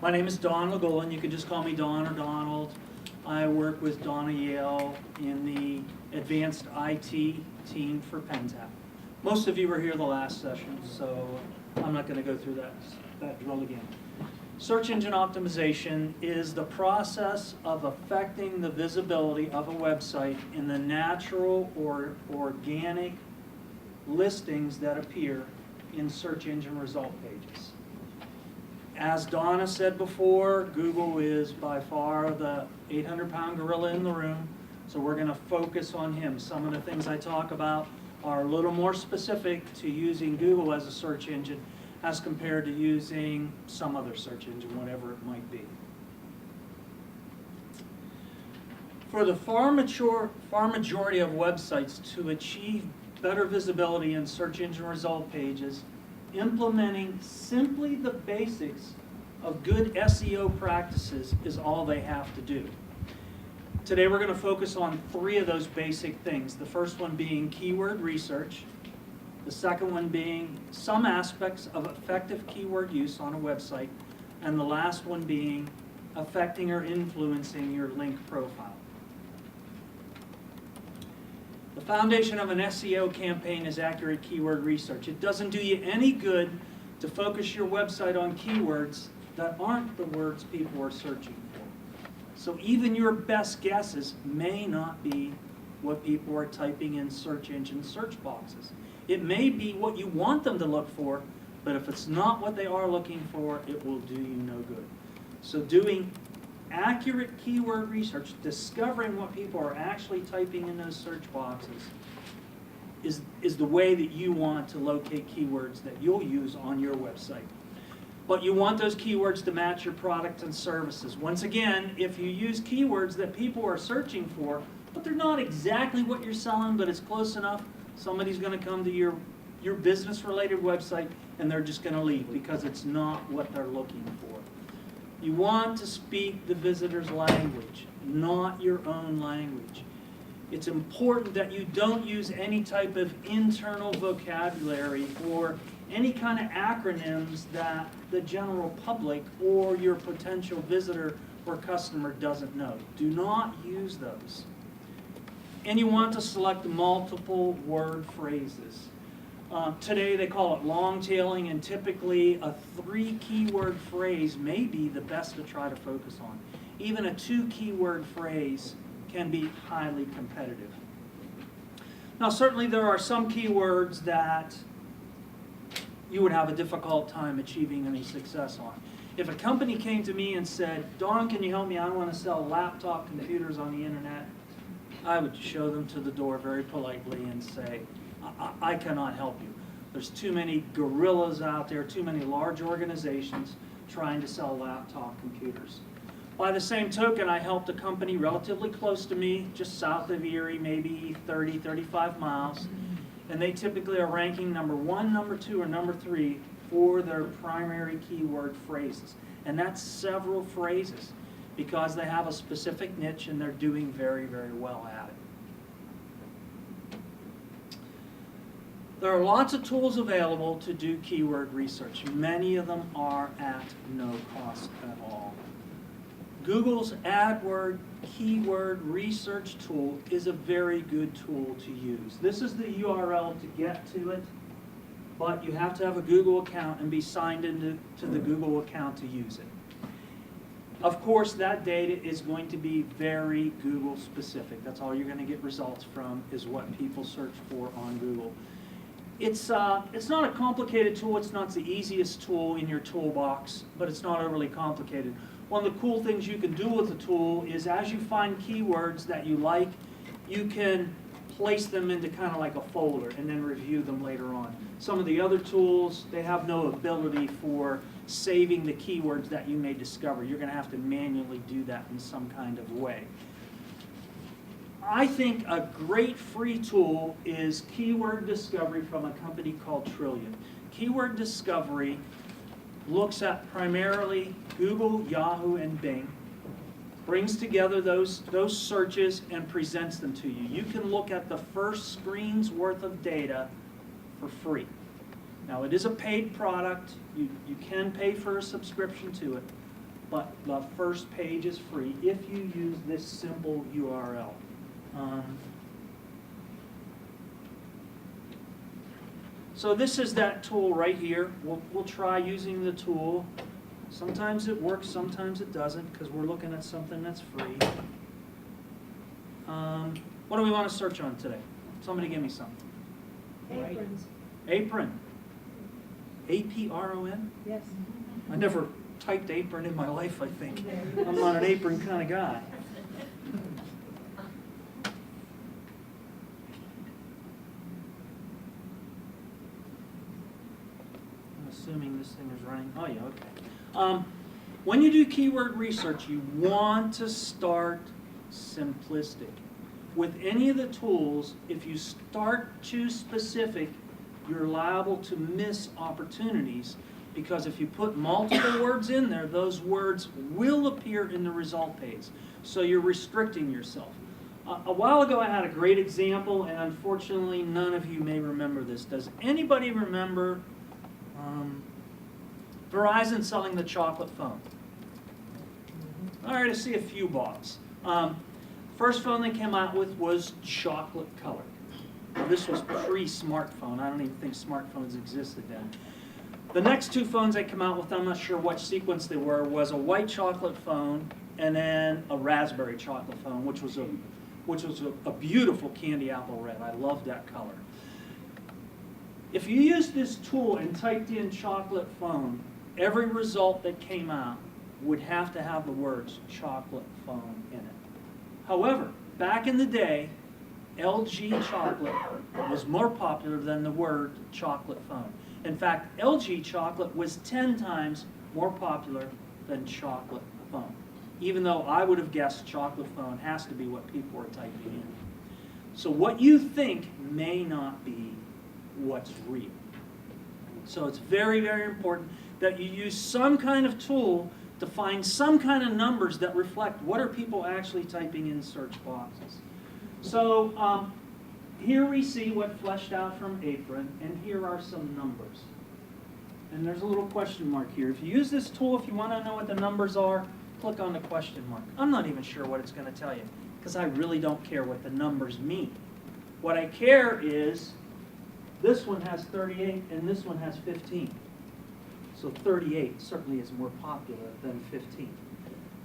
My name is Don LeGoullon. You can just call me Don or Donald. I work with Donna Yale in the advanced IT team for Penn. Most of you were here the last session, so I'm not going to go through that drill again. Search engine optimization is the process of affecting the visibility of a website in the natural or organic listings that appear in search engine result pages. As Donna said before, Google is by far the 800-pound gorilla in the room, so we're going to focus on him. Some of the things I talk about are a little more specific to using Google as a search engine as compared to using some other search engine, whatever it might be. For the far majority of websites to achieve better visibility in search engine result pages, implementing simply the basics of good SEO practices is all they have to do. Today we're going to focus on 3 of those basic things. The first one being keyword research. The second one being some aspects of effective keyword use on a website. And the last one being affecting or influencing your link profile. The foundation of an SEO campaign is accurate keyword research. It doesn't do you any good to focus your website on keywords that aren't the words people are searching for. So even your best guesses may not be what people are typing in search engine search boxes. It may be what you want them to look for, but if it's not what they are looking for, it will do you no good. So doing accurate keyword research, discovering what people are actually typing in those search boxes is the way that you want to locate keywords that you'll use on your website. But you want those keywords to match your product and services. Once again, if you use keywords that people are searching for, but they're not exactly what you're selling, but it's close enough, somebody's going to come to your business-related website and they're just going to leave because it's not what they're looking for. You want to speak the visitor's language, not your own language. It's important that you don't use any type of internal vocabulary or any kind of acronyms that the general public or your potential visitor or customer doesn't know. Do not use those. And you want to select multiple word phrases. Today they call it long tailing, and typically a 3-keyword phrase may be the best to try to focus on. Even a 2-keyword phrase can be highly competitive. Now certainly there are some keywords that you would have a difficult time achieving any success on. If a company came to me and said, Don, can you help me? I want to sell laptop computers on the internet, I would show them to the door very politely and say, I cannot help you. There's too many gorillas out there, too many large organizations trying to sell laptop computers. By the same token, I helped a company relatively close to me, just south of Erie, maybe 30, 35 miles, and they typically are ranking number 1, number 2, or number 3 for their primary keyword phrases. And that's several phrases because they have a specific niche and they're doing very, very well at it. There are lots of tools available to do keyword research. Many of them are at no cost at all. Google's AdWord keyword research tool is a very good tool to use. This is the URL to get to it, but you have to have a Google account and be signed into the Google account to use it. Of course, that data is going to be very Google specific. That's all you're going to get results from is what people search for on Google. It's not a complicated tool. It's not the easiest tool in your toolbox, but it's not overly complicated. One of the cool things you can do with the tool is as you find keywords that you like, you can place them into kind of like a folder and then review them later on. Some of the other tools, they have no ability for saving the keywords that you may discover. You're going to have to manually do that in some kind of way. I think a great free tool is keyword discovery from a company called Trillion. Keyword discovery looks at primarily Google, Yahoo, and Bing, brings together those searches and presents them to you. You can look at the first screen's worth of data for free. Now, it is a paid product. You can pay for a subscription to it. but the first page is free if you use this simple URL. So this is that tool right here. We'll try using the tool. Sometimes it works, sometimes it doesn't, because we're looking at something that's free. What do we want to search on today? Somebody give me something. Aprons. Apron. A-P-R-O-N? Yes. I never typed apron in my life, I think. I'm not an apron kind of guy. I'm assuming this thing is running. Oh, yeah, okay. When you do keyword research, you want to start simplistic. With any of the tools, if you start too specific, you're liable to miss opportunities, because if you put multiple words in there, those words will appear in the result page. So you're restricting yourself. A while ago I had a great example, and unfortunately none of you may remember this. Does anybody remember Verizon selling the chocolate phone? All right, I see a few bobs. First phone they came out with was chocolate colored. Now, this was pre-smartphone. I don't even think smartphones existed then. The next two phones they came out with, I'm not sure what sequence they were, was a white chocolate phone and then a raspberry chocolate phone, which was a beautiful candy apple red. I loved that color. If you used this tool and typed in chocolate phone, every result that came out would have to have the words chocolate phone in it. However, back in the day, LG chocolate was more popular than the word chocolate phone. In fact, LG chocolate was 10 times more popular than chocolate phone, even though I would have guessed chocolate phone has to be what people were typing in. So what you think may not be what's real. So it's very, very important that you use some kind of tool to find some kind of numbers that reflect what are people actually typing in search boxes. So here we see what fleshed out from Apron, and here are some numbers. And there's a little question mark here. If you use this tool, if you want to know what the numbers are, click on the question mark. I'm not even sure what it's going to tell you, because I really don't care what the numbers mean. What I care is this one has 38 and this one has 15. So 38 certainly is more popular than 15.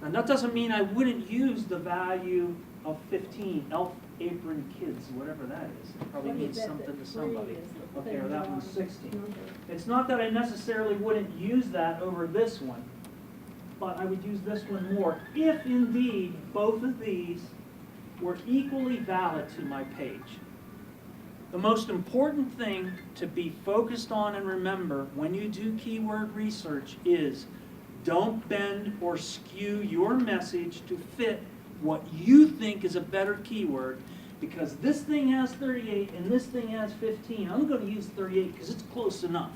And that doesn't mean I wouldn't use the value of 15, Elf Apron Kids, whatever that is. It probably means something to somebody. Okay, or that one's 16. It's not that I necessarily wouldn't use that over this one, but I would use this one more if indeed both of these were equally valid to my page. The most important thing to be focused on and remember when you do keyword research is don't bend or skew your message to fit what you think is a better keyword, because this thing has 38 and this thing has 15. I'm going to use 38 because it's close enough.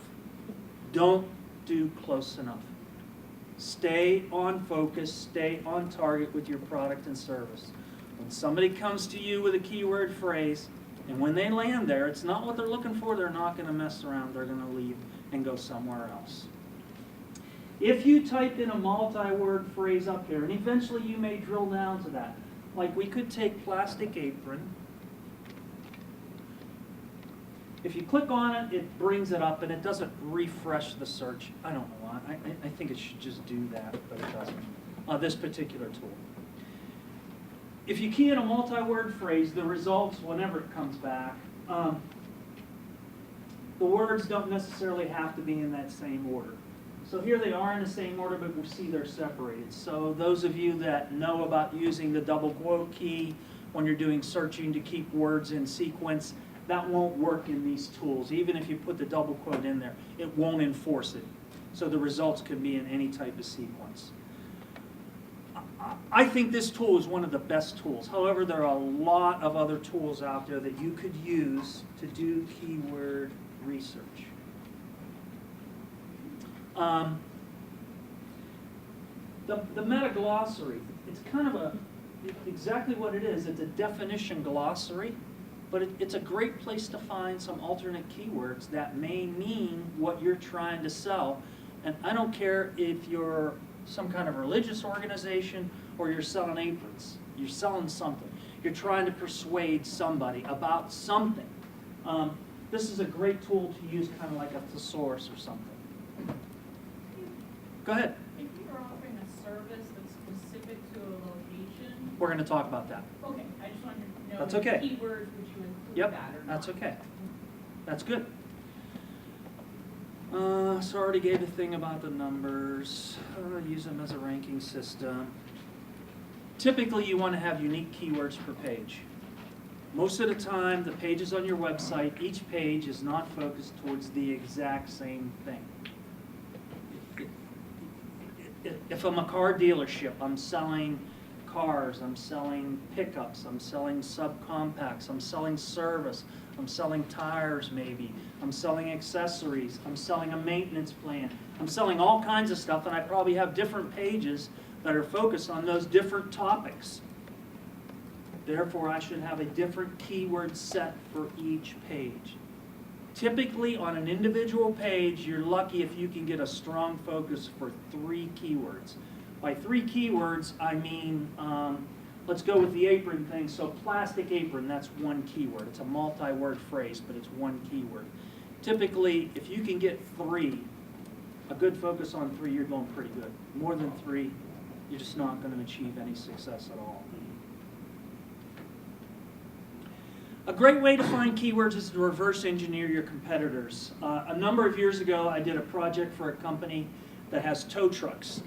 Don't do close enough. Stay on focus, stay on target with your product and service. When somebody comes to you with a keyword phrase, and when they land there, it's not what they're looking for, they're not going to mess around, they're going to leave and go somewhere else. If you type in a multi-word phrase up here, and eventually you may drill down to that, like we could take plastic apron. If you click on it, it brings it up and it doesn't refresh the search. I don't know why. I think it should just do that, but it doesn't. This particular tool. If you key in a multi-word phrase, the results, whenever it comes back, the words don't necessarily have to be in that same order. So here they are in the same order, but we see they're separated. So those of you that know about using the double quote key when you're doing searching to keep words in sequence, that won't work in these tools. Even if you put the double quote in there, it won't enforce it. So the results could be in any type of sequence. I think this tool is one of the best tools. However, there are a lot of other tools out there that you could use to do keyword research. The meta glossary, it's kind of exactly what it is. It's a definition glossary, but it's a great place to find some alternate keywords that may mean what you're trying to sell. And I don't care if you're some kind of religious organization, or you're selling aprons. You're selling something. You're trying to persuade somebody about something. This is a great tool to use, kind of like a thesaurus or something. Go ahead. If you're offering a service that's specific to a location. We're going to talk about that. Okay, I just wanted to know. That's okay. Keywords, would you include Yep, that or not? that's okay. That's good. So I already gave a thing about the numbers. Use them as a ranking system. Typically, you want to have unique keywords per page. Most of the time, the pages on your website, each page is not focused towards the exact same thing. If I'm a car dealership, I'm selling cars, I'm selling pickups, I'm selling subcompacts, I'm selling service, I'm selling tires maybe, I'm selling accessories, I'm selling a maintenance plan, I'm selling all kinds of stuff, and I probably have different pages that are focused on those different topics. Therefore, I should have a different keyword set for each page. Typically, on an individual page, you're lucky if you can get a strong focus for 3 keywords. By 3 keywords, I mean, let's go with the apron thing. So plastic apron, that's 1 keyword. It's a multi-word phrase, but it's 1 keyword. Typically, if you can get 3, a good focus on 3, you're going pretty good. More than 3, you're just not going to achieve any success at all. A great way to find keywords is to reverse engineer your competitors. A number of years ago, I did a project for a company that has tow trucks.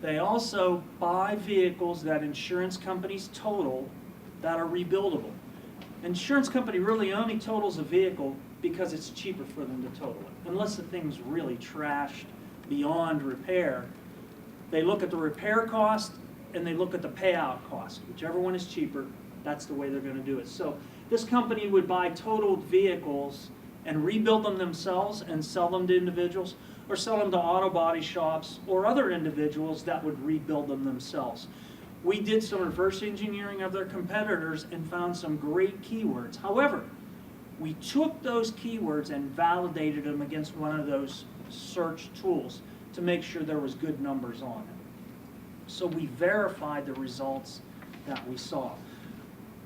They also buy vehicles that insurance companies total that are rebuildable. Insurance company really only totals a vehicle because it's cheaper for them to total it. Unless the thing's really trashed beyond repair, they look at the repair cost and they look at the payout cost. Whichever one is cheaper, that's the way they're going to do it. So this company would buy totaled vehicles and rebuild them themselves and sell them to individuals, or sell them to auto body shops or other individuals that would rebuild them themselves. We did some reverse engineering of their competitors and found some great keywords. However, we took those keywords and validated them against one of those search tools to make sure there was good numbers on it. So we verified the results that we saw.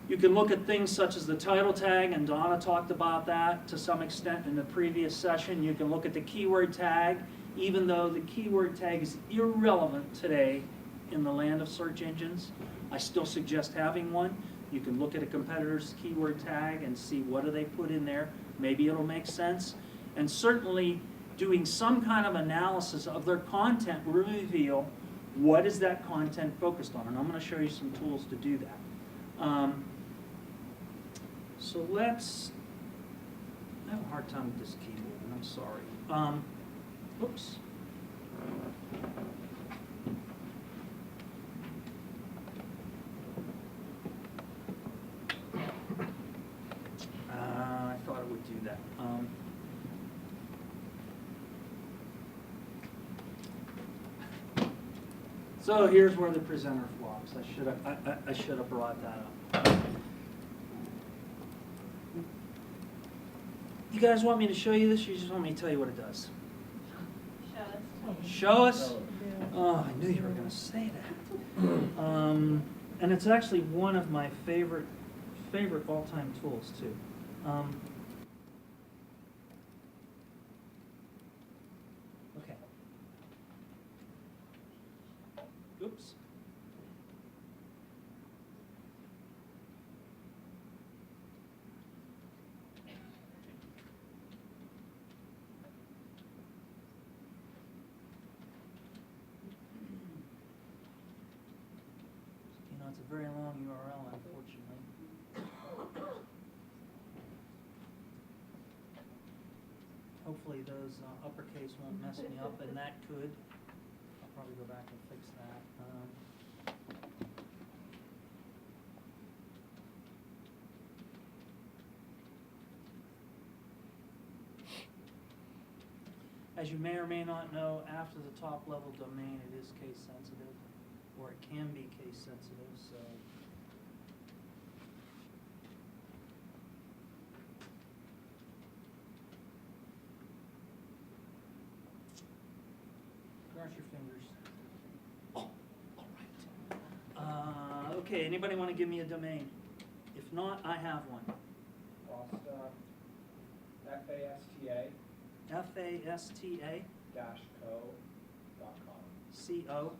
You can look at things such as the title tag, and Donna talked about that to some extent in the previous session. You can look at the keyword tag, even though the keyword tag is irrelevant today in the land of search engines. I still suggest having one. You can look at a competitor's keyword tag and see what do they put in there. Maybe it'll make sense. And certainly doing some kind of analysis of their content will reveal what is that content focused on. And I'm going to show you some tools to do that. So let's, I have a hard time with this keyboard, and I'm sorry. Oops. I thought it would do that. So here's where the presenter flops. I should have brought that up. You guys want me to show you this, or you just want me to tell you what it does? Show us? Oh, I knew you were going to say that. And it's actually one of my favorite all-time tools, too. Okay. Oops. It's a very long URL, unfortunately. Hopefully those uppercase won't mess me up, and that could. I'll probably go back and fix that. As you may or may not know, after the top level domain, it is case sensitive, or it can be case sensitive, so. Cross your fingers. Okay, anybody want to give me a domain? If not, I have one. FASTA, FASTA FASTA -co.com. CO.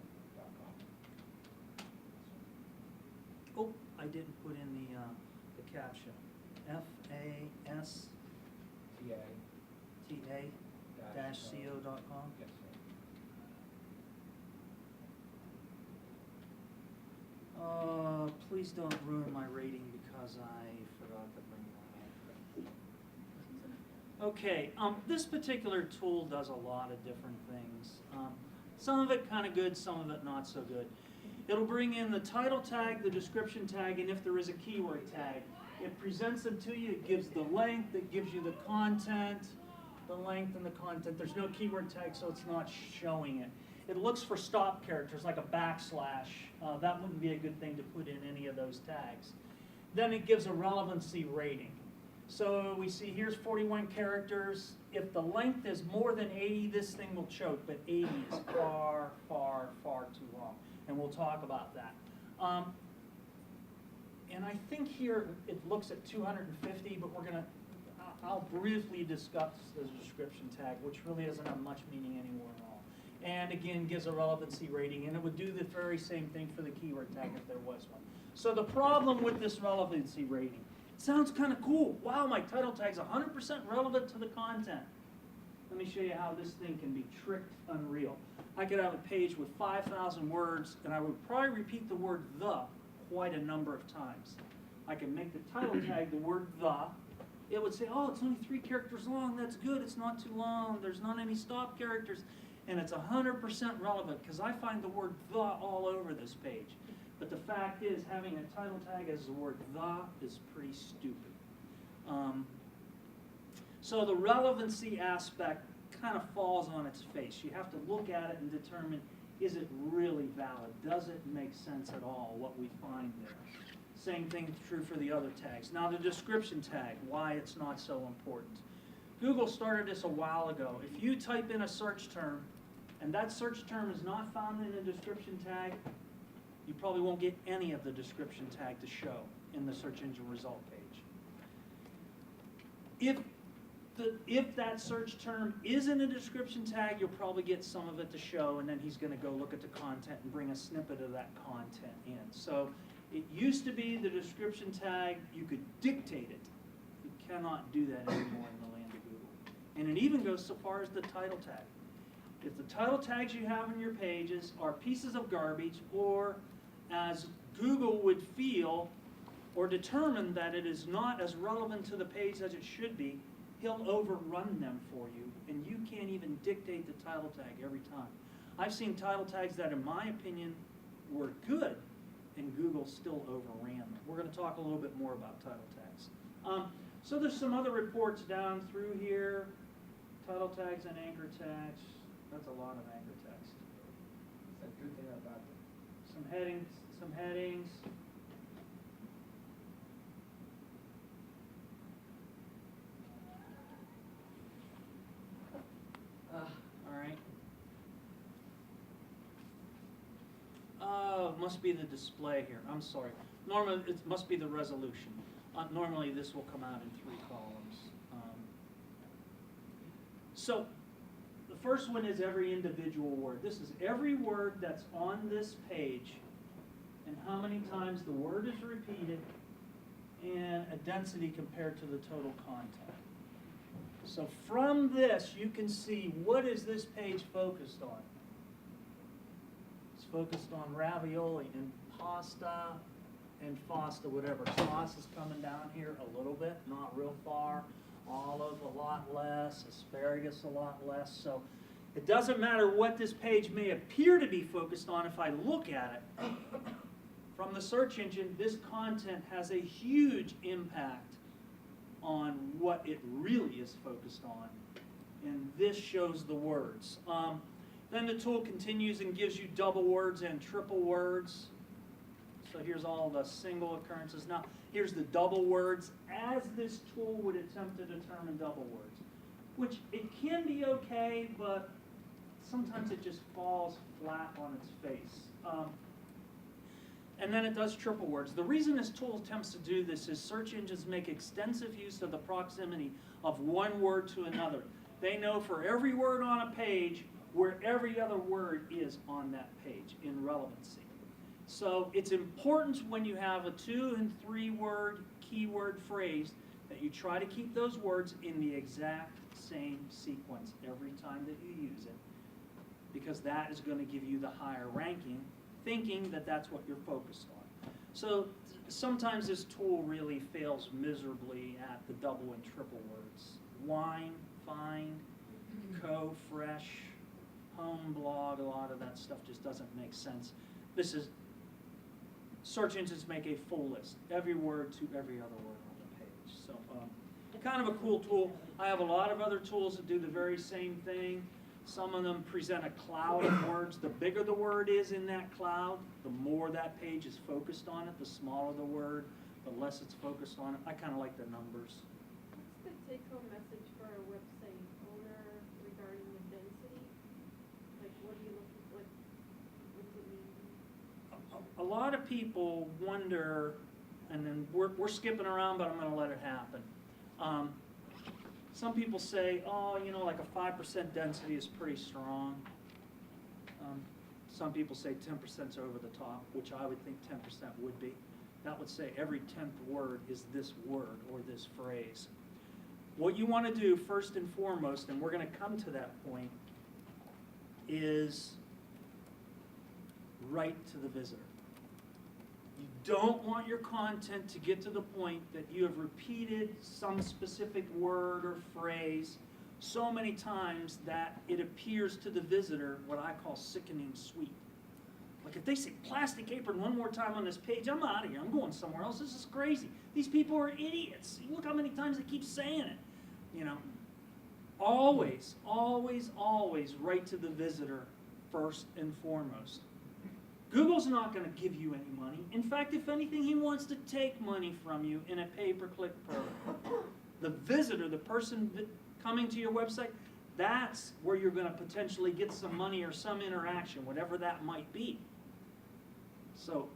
Oh, I didn't put in the caption. FASTA -co.com. Yes, sir. Please don't ruin my rating because I forgot to bring one up. Okay, this particular tool does a lot of different things. Some of it kind of good, some of it not so good. It'll bring in the title tag, the description tag, and if there is a keyword tag. It presents them to you, it gives the length, it gives you the content, the length and the content. There's no keyword tag, so it's not showing it. It looks for stop characters like a backslash. That wouldn't be a good thing to put in any of those tags. Then it gives a relevancy rating. So we see here's 41 characters. If the length is more than 80, this thing will choke, but 80 is far, far, far too long. And we'll talk about that. And I think here it looks at 250, but I'll briefly discuss the description tag, which really doesn't have much meaning anymore at all. And again, gives a relevancy rating, and it would do the very same thing for the keyword tag if there was one. So the problem with this relevancy rating, it sounds kind of cool. Wow, my title tag's 100% relevant to the content. Let me show you how this thing can be tricked unreal. I could have a page with 5,000 words, and I would probably repeat the word the quite a number of times. I can make the title tag the word the. It would say, oh, it's only 3 characters long. That's good. It's not too long. There's not any stop characters. And it's 100% relevant because I find the word the all over this page. But the fact is, having a title tag as the word the is pretty stupid. So the relevancy aspect kind of falls on its face. You have to look at it and determine, is it really valid? Does it make sense at all, what we find there? Same thing true for the other tags. Now the description tag, why it's not so important. Google started this a while ago. If you type in a search term, and that search term is not found in the description tag, you probably won't get any of the description tag to show in the search engine result page. If that search term is in a description tag, you'll probably get some of it to show, and then he's going to go look at the content and bring a snippet of that content in. So it used to be the description tag, you could dictate it. You cannot do that anymore in the land of Google. And it even goes so far as the title tag. If the title tags you have on your pages are pieces of garbage, or as Google would feel or determine that it is not as relevant to the page as it should be, he'll overrun them for you, and you can't even dictate the title tag every time. I've seen title tags that, in my opinion, were good, and Google still overran them. We're going to talk a little bit more about title tags. So there's some other reports down through here, title tags and anchor tags. That's a lot of anchor text. Is that a good thing or a bad thing? Some headings. All right. Oh, it must be the display here. I'm sorry. Normally, it must be the resolution. Normally, this will come out in 3 columns. So, the first one is every individual word. This is every word that's on this page and how many times the word is repeated and a density compared to the total content. So from this, you can see what is this page focused on. It's focused on ravioli and pasta and FASTA, whatever. Sauce is coming down here a little bit, not real far. Olive a lot less, asparagus a lot less. So it doesn't matter what this page may appear to be focused on. If I look at it from the search engine, this content has a huge impact on what it really is focused on. And this shows the words. Then the tool continues and gives you double words and triple words. So here's all the single occurrences. Now, here's the double words as this tool would attempt to determine double words, which it can be okay, but sometimes it just falls flat on its face. and then it does triple words. The reason this tool attempts to do this is search engines make extensive use of the proximity of one word to another. They know for every word on a page where every other word is on that page in relevancy. So it's important when you have a 2- and 3-word keyword phrase that you try to keep those words in the exact same sequence every time that you use it, because that is going to give you the higher ranking, thinking that that's what you're focused on. So sometimes this tool really fails miserably at the double and triple words. Wine, find, co, fresh, home, blog, a lot of that stuff just doesn't make sense. This is, search engines make a full list, every word to every other word on the page. So kind of a cool tool. I have a lot of other tools that do the very same thing. Some of them present a cloud of words. The bigger the word is in that cloud, the more that page is focused on it. The smaller the word, the less it's focused on it. I kind of like the numbers. What's the take-home message for a website owner regarding the density? Like, what are you looking, like, what does it mean? A lot of people wonder, and then we're skipping around, but I'm going to let it happen. Some people say, oh, you know, like a 5% density is pretty strong. Some people say 10% is over the top, which I would think 10% would be. That would say every 10th word is this word or this phrase. What you want to do first and foremost, and we're going to come to that point, is write to the visitor. You don't want your content to get to the point that you have repeated some specific word or phrase so many times that it appears to the visitor what I call sickening sweet. Like if they say plastic apron one more time on this page, I'm out of here. I'm going somewhere else. This is crazy. These people are idiots. Look how many times they keep saying it. You know, always, always, always write to the visitor first and foremost. Google's not going to give you any money. In fact, if anything, he wants to take money from you in a pay-per-click program. The visitor, the person coming to your website, that's where you're going to potentially get some money or some interaction, whatever that might be. So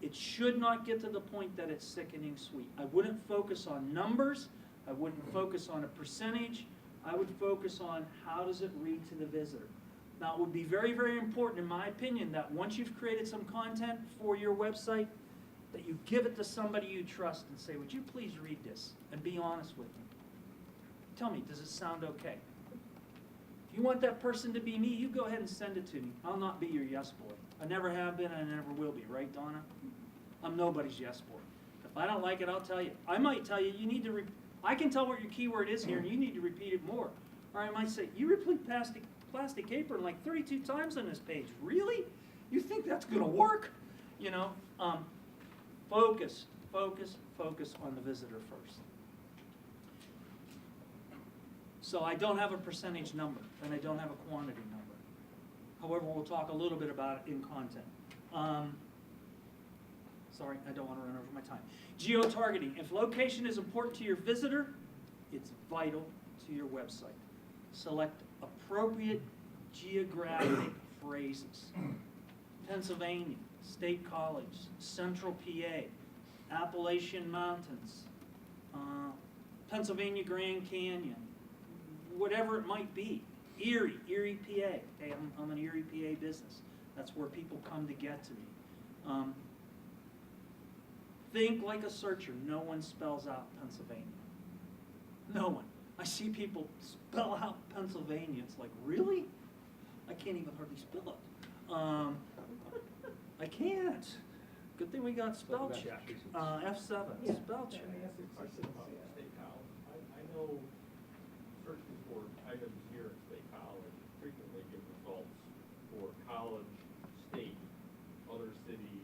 it should not get to the point that it's sickening sweet. I wouldn't focus on numbers. I wouldn't focus on a percentage. I would focus on how does it read to the visitor. Now, it would be very, very important, in my opinion, that once you've created some content for your website, that you give it to somebody you trust and say, would you please read this and be honest with me. Tell me, does it sound okay? If you want that person to be me, you go ahead and send it to me. I'll not be your yes boy. I never have been and I never will be, right, Donna? I'm nobody's yes boy. If I don't like it, I'll tell you. I might tell you, you need to, I can tell what your keyword is here and you need to repeat it more. Or I might say, you repeat plastic apron like 32 times on this page. Really? You think that's going to work? You know, focus, focus, focus on the visitor first. So I don't have a percentage number, and I don't have a quantity number. However, we'll talk a little bit about it in content. Sorry, I don't want to run over my time. Geo-targeting. If location is important to your visitor, it's vital to your website. Select appropriate geographic phrases. Pennsylvania, State College, Central PA, Appalachian Mountains, Pennsylvania Grand Canyon, whatever it might be. Erie, PA. Hey, I'm an Erie, PA business. That's where people come to get to me. Think like a searcher. No one spells out Pennsylvania. No one. I see people spell out Pennsylvania. It's like, really? I can't even hardly spell it. I can't. Good thing we got spell check. F7, Yeah. spell check. Can I ask a question about State College? I know searching for items here at State College frequently give results for college, state. Other cities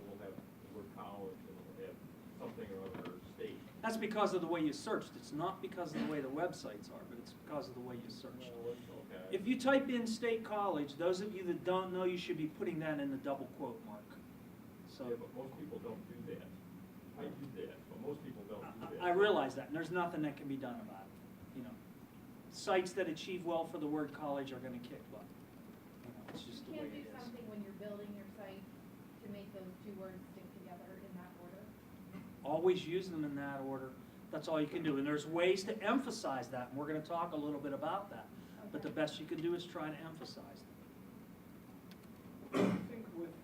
will have the word college and will have something or other state. That's because of the way you searched. It's not because of the way the websites are, but it's because of the way you searched. Okay. If you type in State College, those of you that don't know, you should be putting that in the double quote mark. Yeah, So but most people don't do that. I do that, but most people don't do that. I realize that, and there's nothing that can be done about it. You know, sites that achieve well for the word college are going to kick butt. You know, it's just the You way can't it do is. something when you're building your site to make two words stick together in that order? Always use them in that order. That's all you can do. And there's ways to emphasize that, and we're going to talk a little bit about that. But the Okay. best you can do is try to emphasize them. I think with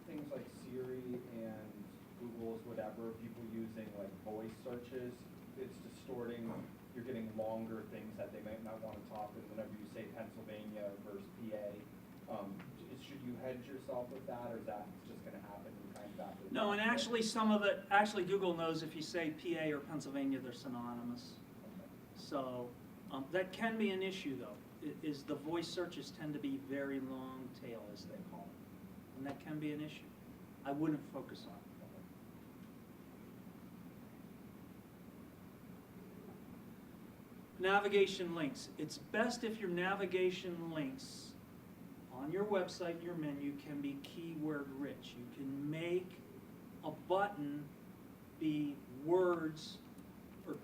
things like Siri and Google's, whatever, people using like voice searches, it's distorting, you're getting longer things that they might not want to talk, and whenever you say Pennsylvania versus PA, should you hedge yourself with that, or is that just gonna happen kind of after? No, and actually some of it, actually Google knows if you say PA or Pennsylvania, they're synonymous. Okay. So that can be an issue though, is the voice searches tend to be very long tail as they call it. And that can be an issue. I wouldn't focus on it. Navigation links. It's best if your navigation links on your website, your menu, can be keyword rich. You can make a button be words or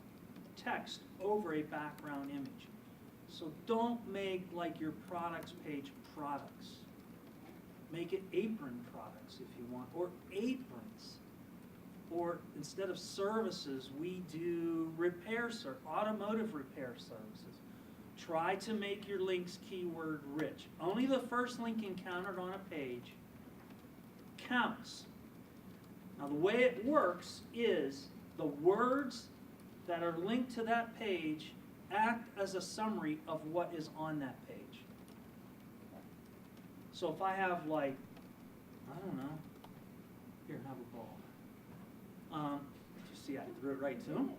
text over a background image. So don't make like your products page products. Make it apron products if you want, or aprons. Or instead of services, we do automotive repair services. Try to make your links keyword rich. Only the first link encountered on a page counts. Now the way it works is the words that are linked to that page act as a summary of what is on that page. So if I have like, I don't know, here, have a ball. You see, I threw it right to him.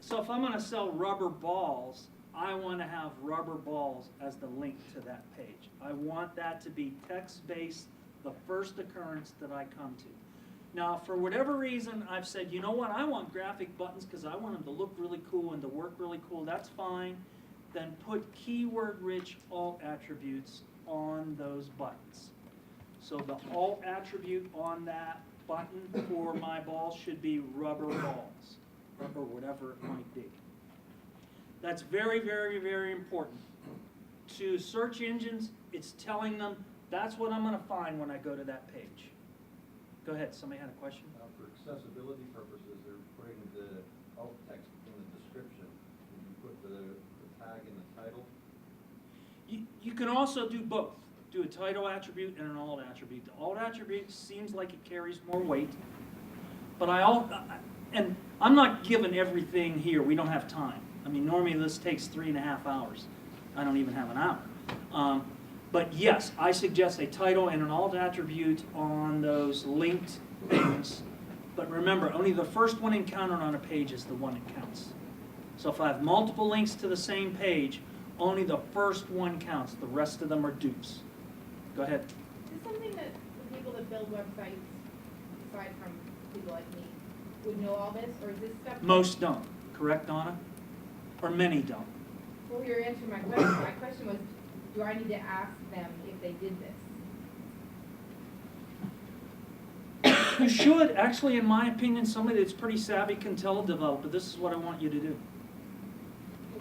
So if I'm going to sell rubber balls, I want to have rubber balls as the link to that page. I want that to be text-based, the first occurrence that I come to. Now, for whatever reason, I've said, you know what, I want graphic buttons because I want them to look really cool and to work really cool. That's fine. Then put keyword-rich alt attributes on those buttons. So the alt attribute on that button for my ball should be rubber balls, rubber whatever it might be. That's very, very, very important. To search engines, it's telling them that's what I'm going to find when I go to that page. Go ahead, somebody had a question? For accessibility purposes, they're putting the alt text in the description. Did you put the tag in the title? You can also do both. Do a title attribute and an alt attribute. The alt attribute seems like it carries more weight, but and I'm not giving everything here. We don't have time. I mean, normally this takes 3.5 hours. I don't even have an hour. But yes, I suggest a title and an alt attribute on those linked things. But remember, only the first one encountered on a page is the one that counts. So if I have multiple links to the same page, only the first one counts. The rest of them are dupes. Go ahead. Is this something that the people that build websites, aside from people like me, would know all this, or is this stuff? Most don't. Correct, Donna? Or many don't. Well, you're answering my question. My question was, do I need to ask them if they did this? You should. Actually, in my opinion, somebody that's pretty savvy can tell a developer, this is what I want you to do.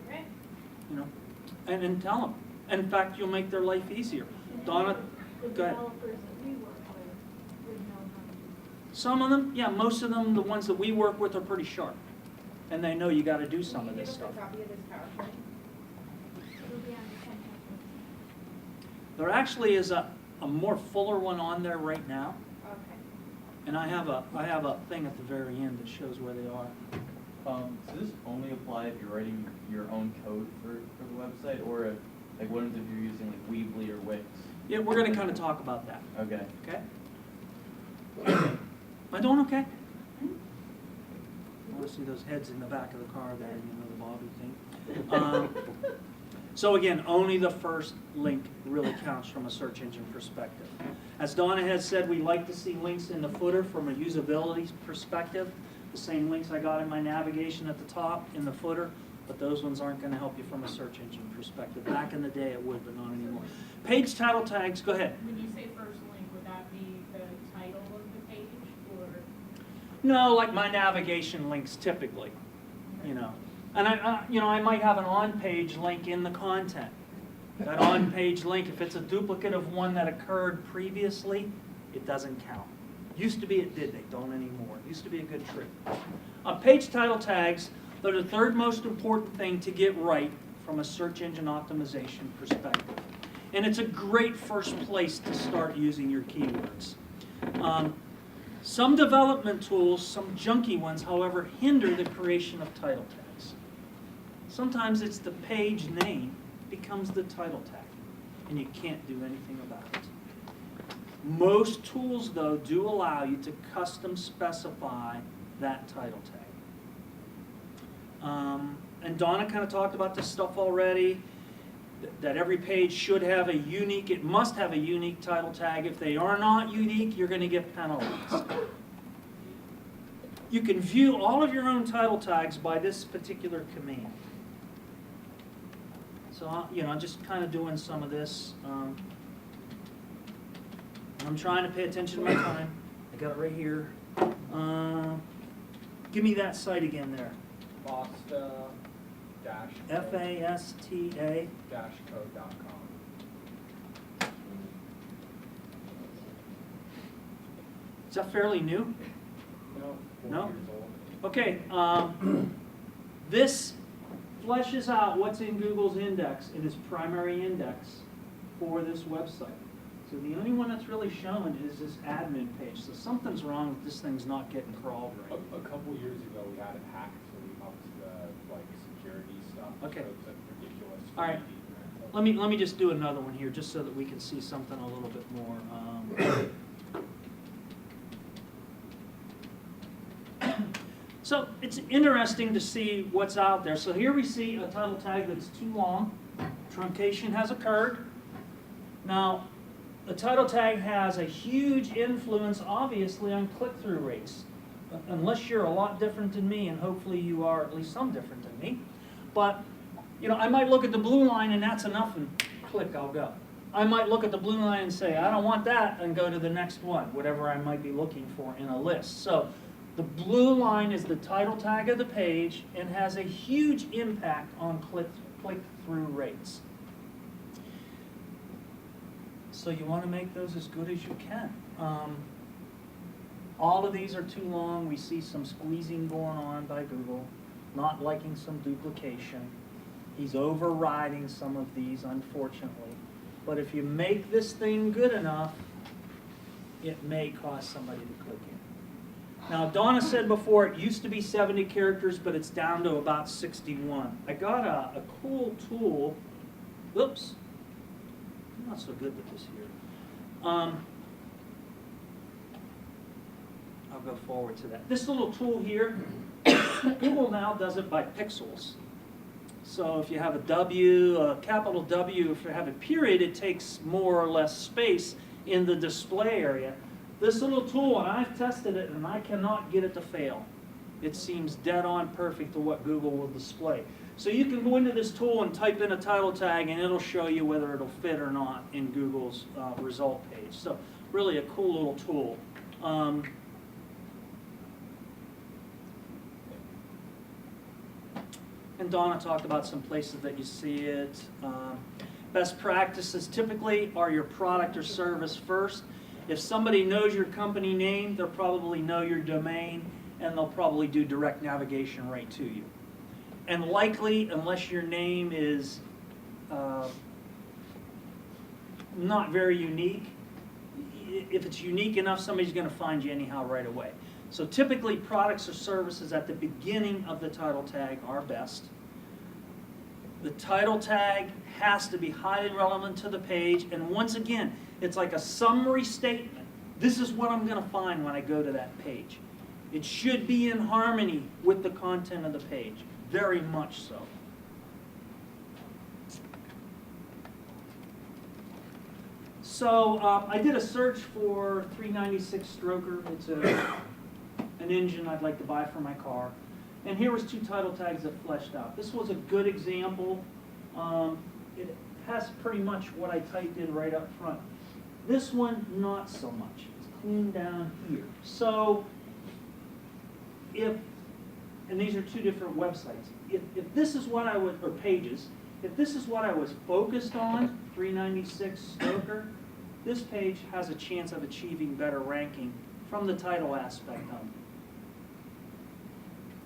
Okay. You know, and tell them. In fact, you'll make their life easier. Donna, The go ahead. developers that we work with would know how to do Some of them, yeah, most of them, the ones that we work with are pretty sharp. And they know you got to do some of this stuff. Can you give us a copy of this PowerPoint? it. It'll be on the Penn campus. There actually is a more fuller one on there right now. Okay. And I have a thing at the very end that shows where they are. Does this only apply if you're writing your own code for the website, or if, like, what if you're using like Weebly or Wix? Yeah, we're going to kind of talk about that. Okay. Okay? Am I doing okay? I want to see those heads in the back of the car there, you know, the Bobby thing. So again, only the first link really counts from a search engine perspective. As Donna has said, we like to see links in the footer from a usability perspective. The same links I got in my navigation at the top in the footer, but those ones aren't going to help you from a search engine perspective. Back in the day it would, but not anymore. Page title tags, go ahead. When you say first link, would that be the title of the page, or? No, like my navigation links typically, you know. And I might have an on-page link in the content. That on-page link, if it's a duplicate of one that occurred previously, it doesn't count. Used to be it did, they don't anymore. It used to be a good trick. Page title tags, they're the third most important thing to get right from a search engine optimization perspective. And it's a great first place to start using your keywords. Some development tools, some junky ones, however, hinder the creation of title tags. Sometimes it's the page name becomes the title tag, and you can't do anything about it. Most tools, though, do allow you to custom specify that title tag. And Donna kind of talked about this stuff already, that every page should have a unique, it must have a unique title tag. If they are not unique, you're going to get penalized. You can view all of your own title tags by this particular command. So, I'm just kind of doing some of this. I'm trying to pay attention to my time. I got it right here. Give me that site again there. FASTA FASTA. code.com. Is that fairly new? No, 4 No? years old. Okay, this fleshes out what's in Google's index, in its primary index for this website. So the only one that's really shown is this admin page. So something's wrong with this thing's not getting crawled right. A couple years ago, we had it hacked, so we upped the security stuff. Okay. So it's ridiculous. All right. Let me just do another one here, just so that we can see something a little bit more. So it's interesting to see what's out there. So here we see a title tag that's too long. Truncation has occurred. Now, the title tag has a huge influence, obviously, on click-through rates. Unless you're a lot different than me, and hopefully you are at least some different than me. But, I might look at the blue line and that's enough, and click, I'll go. I might look at the blue line and say, I don't want that, and go to the next one, whatever I might be looking for in a list. So the blue line is the title tag of the page and has a huge impact on click-through rates. So you want to make those as good as you can. All of these are too long. We see some squeezing going on by Google, not liking some duplication. He's overriding some of these, unfortunately. But if you make this thing good enough, it may cause somebody to click in. Now, Donna said before it used to be 70 characters, but it's down to about 61. I got a cool tool. Oops. I'm not so good with this here. I'll go forward to that. This little tool here, Google now does it by pixels. So if you have a W, a capital W, if you have a period, it takes more or less space in the display area. This little tool, and I've tested it, and I cannot get it to fail. It seems dead on perfect to what Google will display. So you can go into this tool and type in a title tag, and it'll show you whether it'll fit or not in Google's result page. So really a cool little tool. And Donna talked about some places that you see it. Best practices typically are your product or service first. If somebody knows your company name, they'll probably know your domain, and they'll probably do direct navigation right to you. And likely, unless your name is not very unique, if it's unique enough, somebody's going to find you anyhow right away. So typically, products or services at the beginning of the title tag are best. The title tag has to be highly relevant to the page, and once again, it's like a summary statement. This is what I'm going to find when I go to that page. It should be in harmony with the content of the page, very much so. So I did a search for 396 Stroker. It's an engine I'd like to buy for my car. And here was 2 title tags that fleshed out. This was a good example. It has pretty much what I typed in right up front. This one, not so much. It's clean down here. So and these are 2 different websites. If this is what I was, or pages, if this is what I was focused on, 396 Stoker, this page has a chance of achieving better ranking from the title aspect of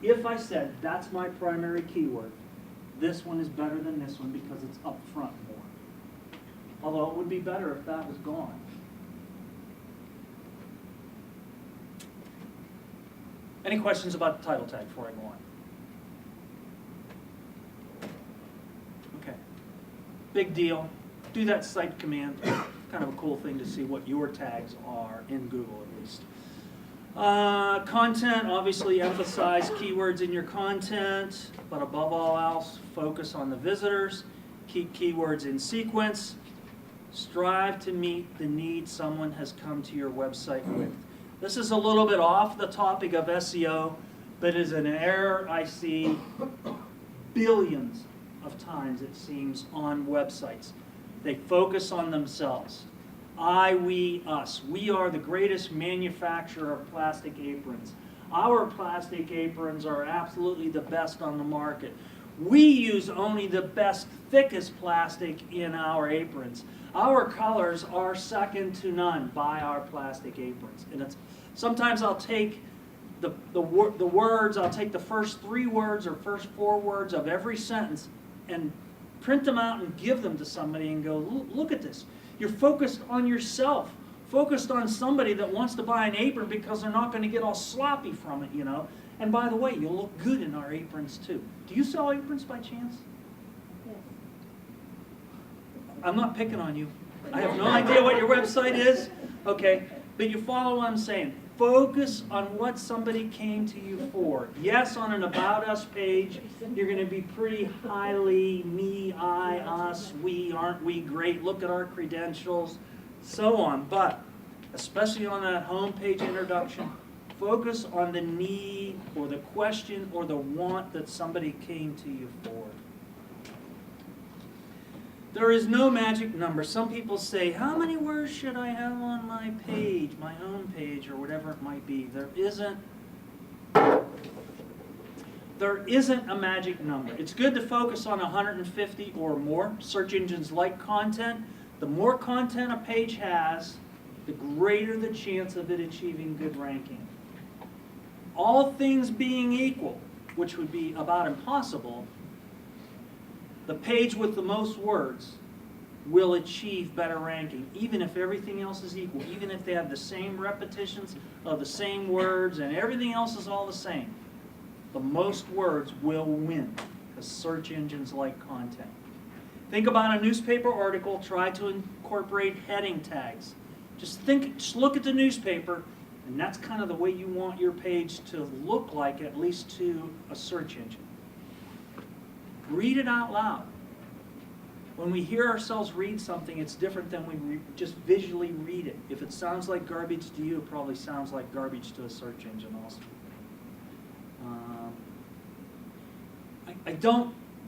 it. If I said, that's my primary keyword, this one is better than this one because it's up front more. Although it would be better if that was gone. Any questions about the title tag before I go on? Okay. Big deal. Do that cite command. Kind of a cool thing to see what your tags are in Google at least. Content, obviously emphasize keywords in your content, but above all else, focus on the visitors. Keep keywords in sequence. Strive to meet the need someone has come to your website with. This is a little bit off the topic of SEO, but is an error I see billions of times, it seems, on websites. They focus on themselves. I, we, us. We are the greatest manufacturer of plastic aprons. Our plastic aprons are absolutely the best on the market. We use only the best, thickest plastic in our aprons. Our colors are second to none by our plastic aprons. And it's, sometimes I'll take the words, I'll take the first 3 words or first 4 words of every sentence and print them out and give them to somebody and go, look at this. You're focused on yourself, focused on somebody that wants to buy an apron because they're not going to get all sloppy from it, you know. And by the way, you'll look good in our aprons too. Do you sell aprons by chance? Yes. I'm not picking on you. I have no idea what your website is. Okay, but you follow what I'm saying. Focus on what somebody came to you for. Yes, on an About Us page, you're going to be pretty highly me, I, us, we, aren't we great, look at our credentials, so on. But especially on that homepage introduction, focus on the need or the question or the want that somebody came to you for. There is no magic number. Some people say, how many words should I have on my page, my home page, or whatever it might be. There isn't a magic number. It's good to focus on 150 or more. Search engines like content. The more content a page has, the greater the chance of it achieving good ranking. All things being equal, which would be about impossible, the page with the most words will achieve better ranking, even if everything else is equal, even if they have the same repetitions of the same words and everything else is all the same. The most words will win, because search engines like content. Think about a newspaper article, try to incorporate heading tags. Just look at the newspaper, and that's kind of the way you want your page to look like, at least to a search engine. Read it out loud. When we hear ourselves read something, it's different than we just visually read it. If it sounds like garbage to you, it probably sounds like garbage to a search engine also.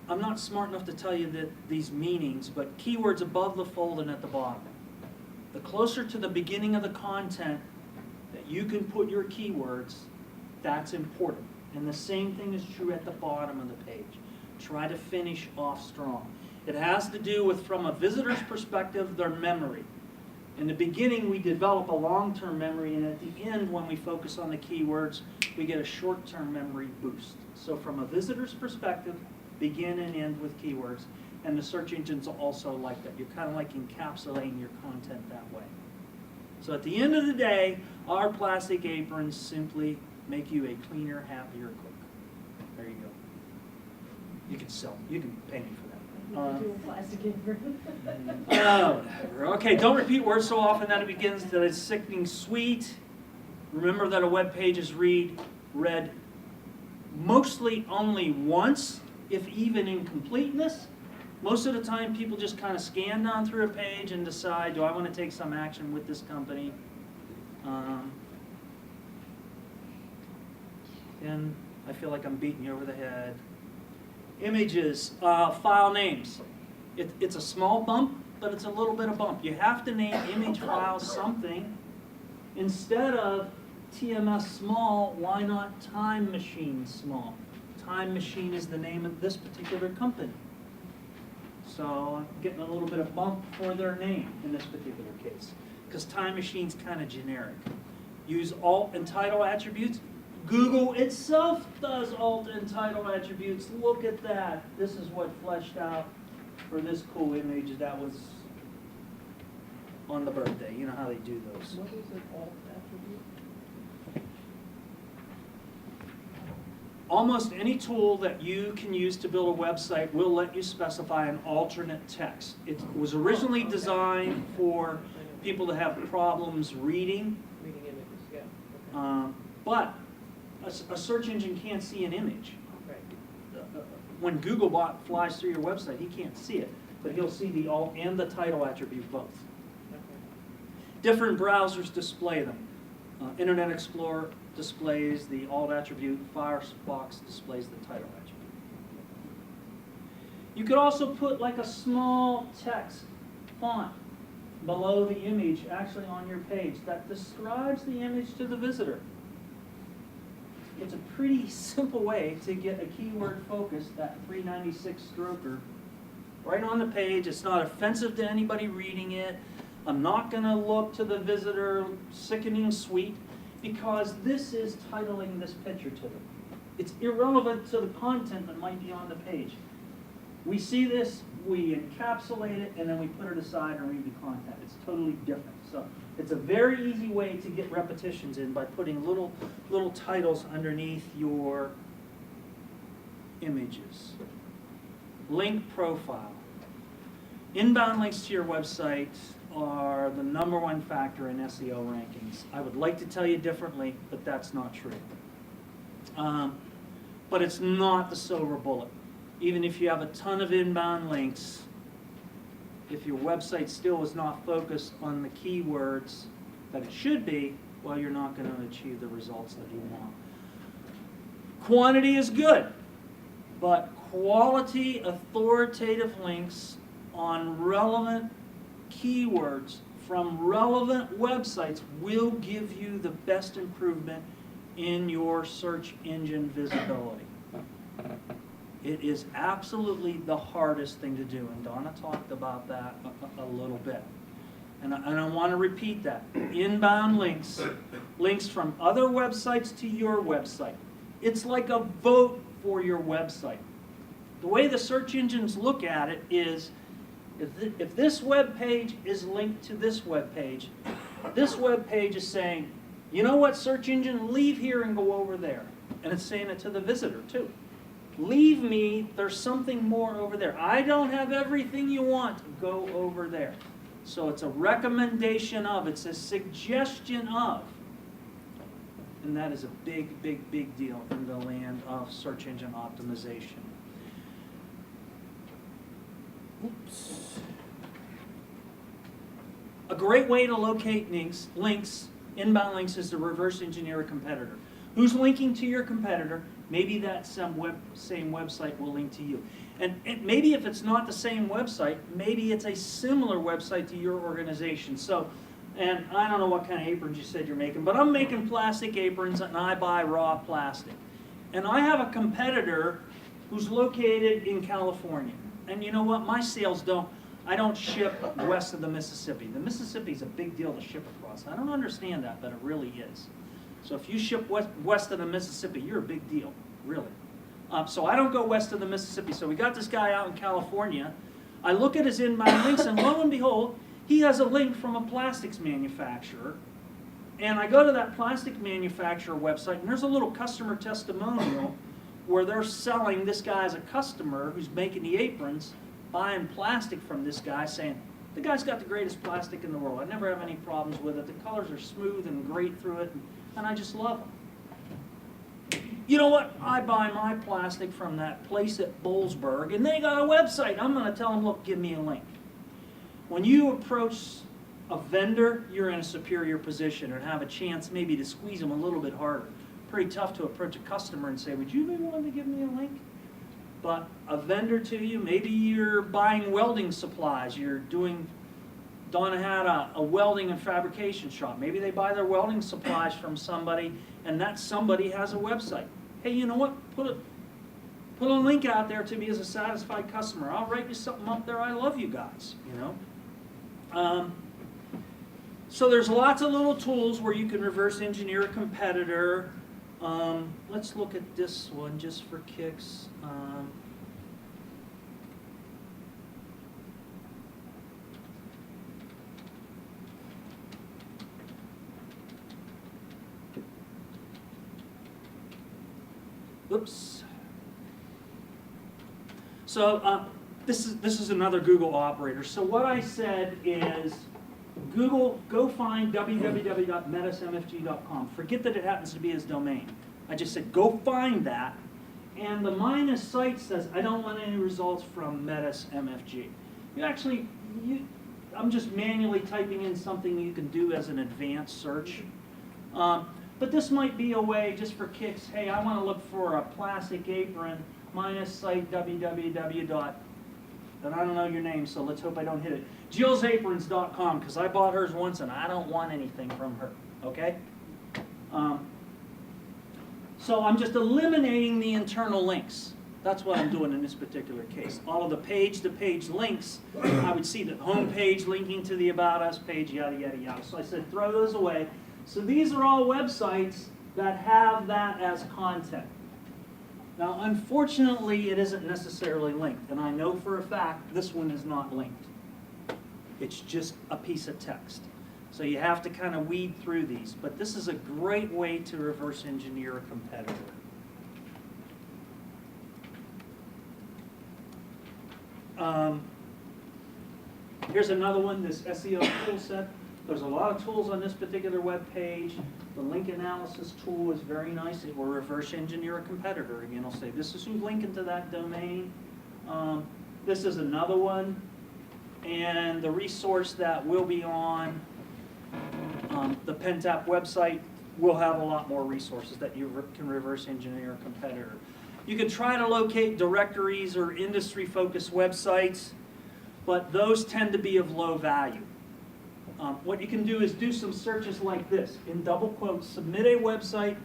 I'm not smart enough to tell you that these meanings, but keywords above the fold and at the bottom. The closer to the beginning of the content that you can put your keywords, that's important. And the same thing is true at the bottom of the page. Try to finish off strong. It has to do with, from a visitor's perspective, their memory. In the beginning, we develop a long-term memory, and at the end, when we focus on the keywords, we get a short-term memory boost. So from a visitor's perspective, begin and end with keywords, and the search engines also like that. You're kind of like encapsulating your content that way. So at the end of the day, our plastic aprons simply make you a cleaner, happier cook. There you go. You can sell. You can pay me for that. Okay, don't repeat words so often that it begins that it's sickening sweet. Remember that a web page is read mostly only once, if even in completeness. Most of the time, people just kind of scan down through a page and decide, do I want to take some action with this company? And I feel like I'm beating you over the head. Images, file names. It's a small bump, but it's a little bit of bump. You have to name image file something. Instead of TMS small, why not Time Machine small? Time Machine is the name of this particular company. So I'm getting a little bit of bump for their name in this particular case, because Time Machine's kind of generic. Use alt and title attributes. Google itself does alt and title attributes. Look at that. This is what fleshed out for this cool image that was on the birthday. You know how they do those. What is an alt attribute? Almost any tool that you can use to build a website will let you specify an alternate text. It was originally designed for people to have problems reading, Reading images, yeah, okay. but a search engine can't see an image. Right. When Googlebot flies through your website, he can't see it, but he'll see the alt and the title attribute both. Okay. Different browsers display them. Internet Explorer displays the alt attribute, Firefox displays the title attribute. You could also put like a small text font below the image, actually on your page, that describes the image to the visitor. It's a pretty simple way to get a keyword focus, that 396 stroker, right on the page. It's not offensive to anybody reading it. I'm not going to look to the visitor sickening sweet, because this is titling this picture to them. It's irrelevant to the content that might be on the page. We see this, we encapsulate it, and then we put it aside and read the content. It's totally different. So it's a very easy way to get repetitions in by putting little titles underneath your images. Link profile. Inbound links to your website are the #1 factor in SEO rankings. I would like to tell you differently, but that's not true. But it's not the silver bullet. Even if you have a ton of inbound links, if your website still is not focused on the keywords that it should be, well, you're not going to achieve the results that you want. Quantity is good, but quality, authoritative links on relevant keywords from relevant websites will give you the best improvement in your search engine visibility. It is absolutely the hardest thing to do, and Donna talked about that a little bit. And I want to repeat that. Inbound links, links from other websites to your website. It's like a vote for your website. The way the search engines look at it is, if this web page is linked to this web page is saying, you know what, search engine, leave here and go over there. And it's saying it to the visitor too. Leave me, there's something more over there. I don't have everything you want, go over there. So it's a recommendation of, it's a suggestion of. And that is a big, big, big deal in the land of search engine optimization. Oops. A great way to locate links, inbound links, is to reverse engineer a competitor. Who's linking to your competitor? Maybe that same website will link to you. And maybe if it's not the same website, maybe it's a similar website to your organization. So, and I don't know what kind of aprons you said you're making, but I'm making plastic aprons and I buy raw plastic. And I have a competitor who's located in California. And you know what? My sales I don't ship west of the Mississippi. The Mississippi's a big deal to ship across. I don't understand that, but it really is. So if you ship west of the Mississippi, you're a big deal, really. So I don't go west of the Mississippi. So we got this guy out in California. I look at his inbound links, and lo and behold, he has a link from a plastics manufacturer. And I go to that plastic manufacturer website, and there's a little customer testimonial where they're selling this guy as a customer who's making the aprons, buying plastic from this guy, saying, the guy's got the greatest plastic in the world. I never have any problems with it. The colors are smooth and great through it, and I just love them. You know what? I buy my plastic from that place at Bullsburg, and they got a website. I'm going to tell them, look, give me a link. When you approach a vendor, you're in a superior position and have a chance maybe to squeeze them a little bit harder. Pretty tough to approach a customer and say, would you be willing to give me a link? But a vendor to you, maybe you're buying welding supplies. Donna had a welding and fabrication shop. Maybe they buy their welding supplies from somebody, and that somebody has a website. Hey, you know what? Put a link out there to me as a satisfied customer. I'll write you something up there. I love you guys, you know. So there's lots of little tools where you can reverse engineer a competitor. Let's look at this one just for kicks. Oops. So this is another Google operator. So what I said is, Google, go find www.metasmfg.com. Forget that it happens to be his domain. I just said, go find that. And the minus site says, I don't want any results from metasmfg. I'm just manually typing in something you can do as an advanced search. But this might be a way, just for kicks, hey, I want to look for a plastic apron, minus site www. And I don't know your name, so let's hope I don't hit it. JillsAprons.com, because I bought hers once and I don't want anything from her, okay? So I'm just eliminating the internal links. That's what I'm doing in this particular case. All of the page-to-page links, I would see the home page linking to the About Us page, yada, yada, yada. So I said, throw those away. So these are all websites that have that as content. Now, unfortunately, it isn't necessarily linked, and I know for a fact this one is not linked. It's just a piece of text. So you have to kind of weed through these, but this is a great way to reverse engineer a competitor. Here's another one, this SEO tool set. There's a lot of tools on this particular web page. The link analysis tool is very nice. It will reverse engineer a competitor. Again, it'll say, this is who's linking to that domain. This is another one. And the resource that will be on the Penn website will have a lot more resources that you can reverse engineer a competitor. You can try to locate directories or industry-focused websites, but those tend to be of low value. What you can do is do some searches like this, in double quotes, submit a website,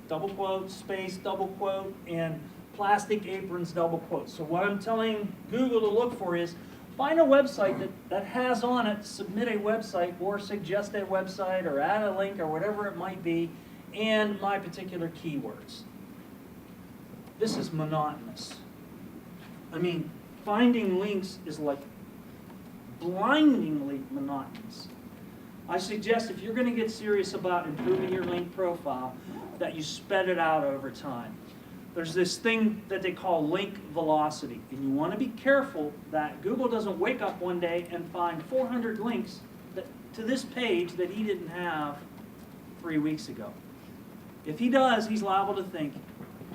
double quote, space, double quote, and plastic aprons, double quote. So what I'm telling Google to look for is, find a website that has on it, submit a website, or suggest a website, or add a link, or whatever it might be, and my particular keywords. This is monotonous. I mean, finding links is like blindingly monotonous. I suggest if you're going to get serious about improving your link profile, that you spread it out over time. There's this thing that they call link velocity, and you want to be careful that Google doesn't wake up one day and find 400 links to this page that he didn't have 3 weeks ago. If he does, he's liable to think,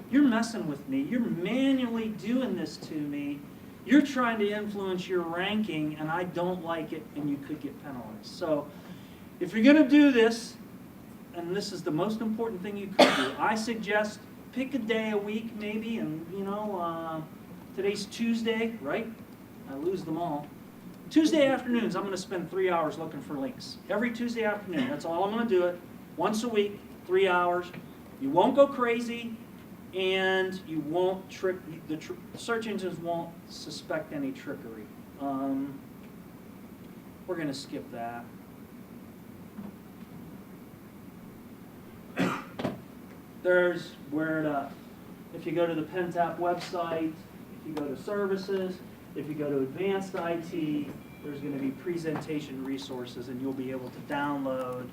you're messing with me, you're manually doing this to me, you're trying to influence your ranking, and I don't like it, and you could get penalized. So if you're going to do this, and this is the most important thing you could do, I suggest pick a day a week maybe, and today's Tuesday, right? I lose them all. Tuesday afternoons, I'm going to spend 3 hours looking for links. Every Tuesday afternoon, that's all I'm going to do it. Once a week, 3 hours. You won't go crazy, and you won't trick, the search engines won't suspect any trickery. We're going to skip that. There's if you go to the Penn website, if you go to services, if you go to advanced IT, there's going to be presentation resources, and you'll be able to download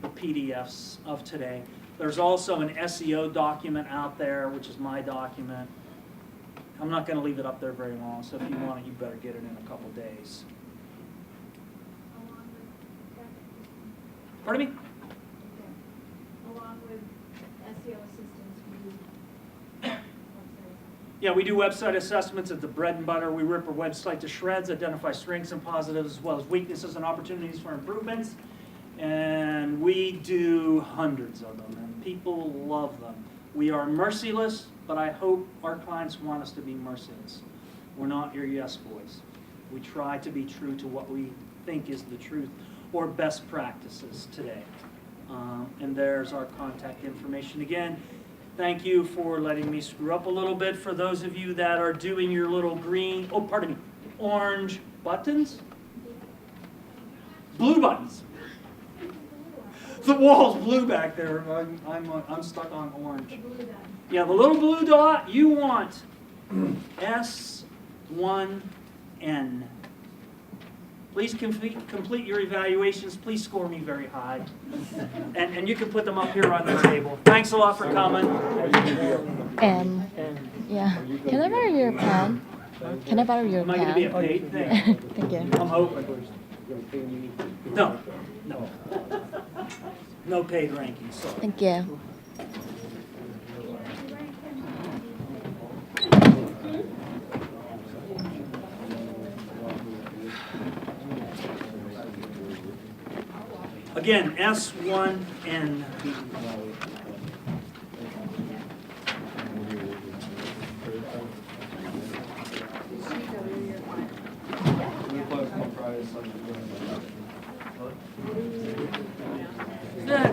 the PDFs of today. There's also an SEO document out there, which is my document. I'm not going to leave it up there very long, so if you want it, you better get it in a couple days. Along with Pardon me? along with SEO assistance, we do websites. Yeah, we do website assessments at the bread and butter. We rip a website to shreds, identify strengths and positives, as well as weaknesses and opportunities for improvements. And we do hundreds of them, and people love them. We are merciless, but I hope our clients want us to be merciless. We're not your yes boys. We try to be true to what we think is the truth or best practices today. And there's our contact information. Again, Thank you for letting me screw up a little bit. For those of you that are doing your little green, oh, pardon me, orange buttons? Blue buttons. The wall's blue back there. I'm stuck on orange. Yeah, the little blue dot, you want S1N. Please complete your evaluations. Please score me very high. And you can put them up here on the table. Thanks a lot for coming. Yeah. Can I borrow your pen? Can I borrow your Am I going to be a pen? paid thing? Thank you. I'm hoping. No. No paid rankings, sorry. Thank you. Again, S1N.